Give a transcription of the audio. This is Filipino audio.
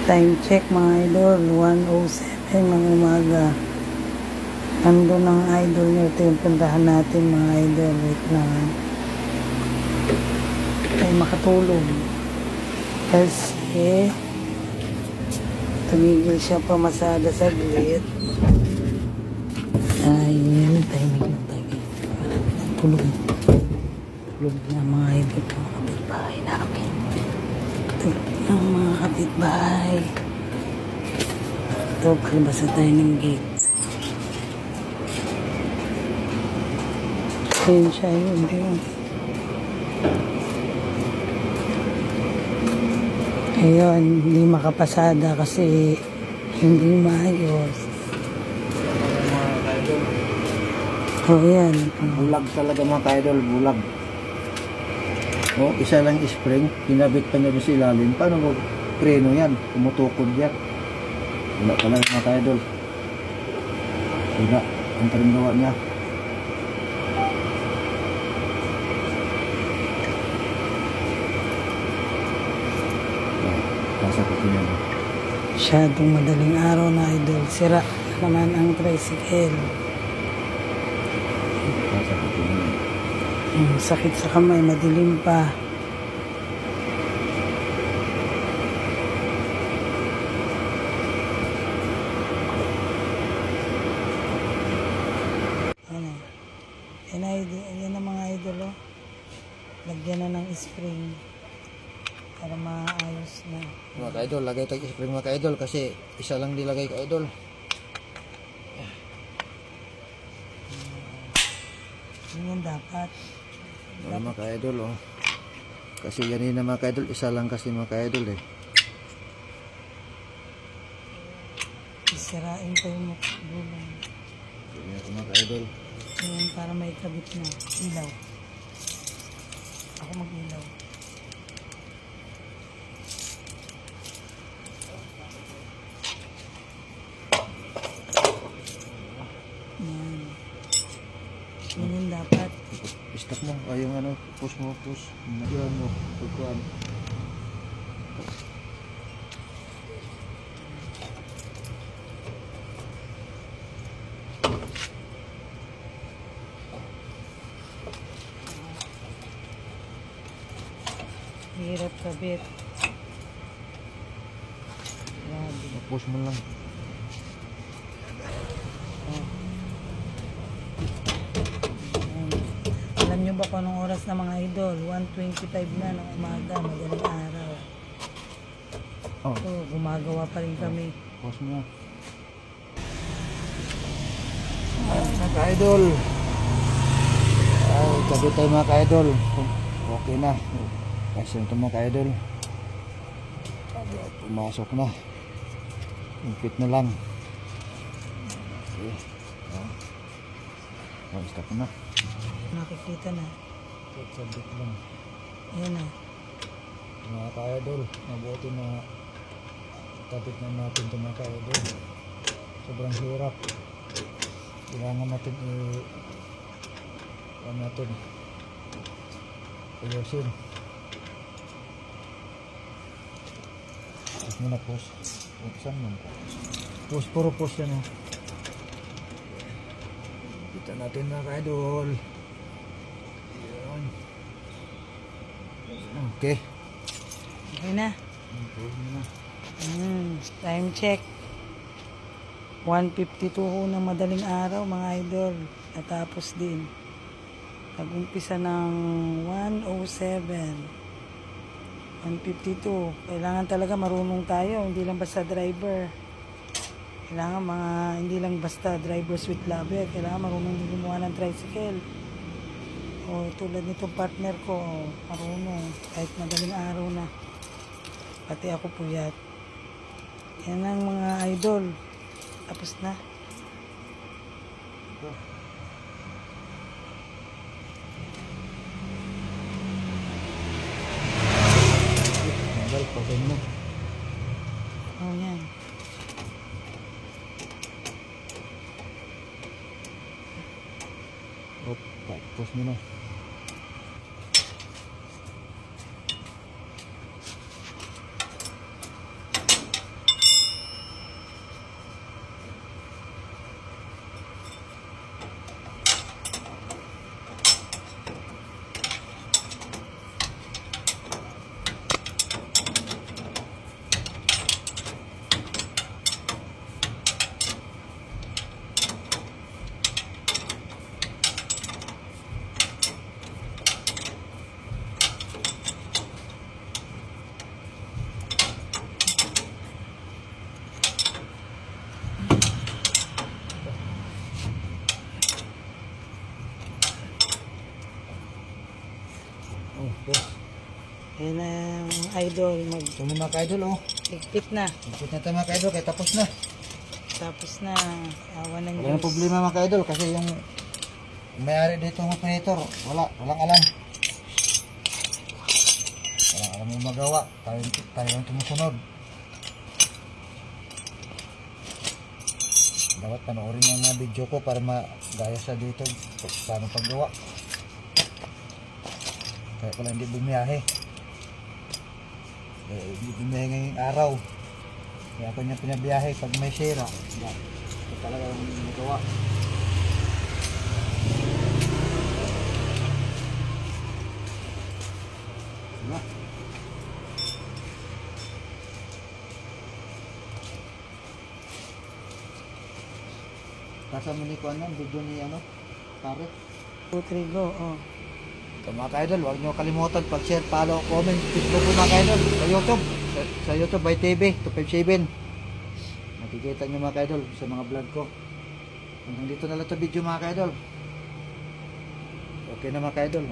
Time check mga idol, 1:07 ng umaga. Ando ng idol nyo. Ito yung puntahan natin mga idol. Wait lang. Ay makatulog. Kasi tumigil siya pamasada sa glit. Ayun, timing yung tagay. Tulog. Tulog na mga idol. Mga kapitbahay namin. Tulog na mga kapitbahay. Ito, palabas na tayo ng gate. Ayun siya, yun. Ayun, hindi makapasada kasi hindi maayos. O yan. Bulag talaga mga ka-idol, bulag. O, isa lang spring, kinabit pa niya doon sa ilalim. Paano mo preno yan? Tumutukod yan. Wala talaga mga ka-idol. Wala, ang tarimgawa niya. Masyadong madaling araw na idol. Sira naman ang tricycle. Sakit sa kamay, madilim pa. Yan ang mga idol. Oh. Lagyan na ng spring para maayos na. Mga ka-idol, lagay tayo spring mga ka-idol kasi isa lang nilagay ka-idol. Ganyan dapat. Wala mga ka-idol oh. Kasi ganun na mga ka-idol, isa lang kasi mga ka-idol eh. Isirain pa yung gulong. Ganyan ako mga ka-idol. Ayan, para may kabit na ilaw. Ako mag-ilaw. Ayan. Ganyan dapat. Stop mo, ay yung ano, push mo. Yan mo, pagkuhan. Hirap kabit. Grabe. Push mo lang. Alam nyo ba kung anong oras na mga idol? 1:25 na ng umaga, madaling araw. Oh. So, gumagawa pa rin kami. Push mo. Mga ka-idol. Ay, kabit tayo mga ka-idol. Okay na. Kasi ito mga ka-idol. Pumasok na. Impit na lang. Okay. Oh, stop na. Nakikita na. Sabit lang. Ayan na. Mga ka-idol, mabuti na tabit na natin ito mga ka-idol. Sobrang hirap. Kailangan natin ayusin. Push mo na, push. Saan mo? Push, puro push yan oh. Kita natin mga ka-idol. Yan. Okay. Okay na. Push mo na. Time check. 1:52 ho ng madaling araw mga idol. Natapos din. Nag-umpisa ng 1:07. 1:52. Kailangan talaga marunong tayo. Hindi lang basta driver. Kailangan hindi lang basta drivers with lover. Kailangan marunong din gumawa ng tricycle. O tulad nitong partner ko, marunong. Kahit madaling araw na. Pati ako puyat. Yan ang mga idol. Tapos na. Tanggal, pagod mo. Oh, yan. Push mo na. Okay. Ayan na yung idol, Ito na mga ka-idol, oh. magpigpit na. Ikot na ito mga ka-idol, kaya tapos na. Tapos na, awa ng Wala nang Diyos. problema mga ka-idol kasi yung may-ari dito ng operator, walang alam. Walang alam yung magawa. Tayo lang tumusunod. Dapat panoorin yung mga video ko para magaya sa dito paano paggawa. Kaya pala hindi bumiyahe. Hindi bumiyahe ngayong araw. Kaya ako niya pinabiyahe pag may sira. Ito talaga yung magawa. Diba? Kasama ni Kuan ang video ni ano? Pare. 2, 3, go. Oh. So mga ka-idol, huwag nyo kalimutan pag-share, follow, comment, Facebook po mga ka-idol sa YouTube. Sa YouTube by TV 257. Makikita nyo mga ka-idol sa mga vlog ko. Hanggang dito na lang ito video mga ka-idol. Okay na mga ka-idol.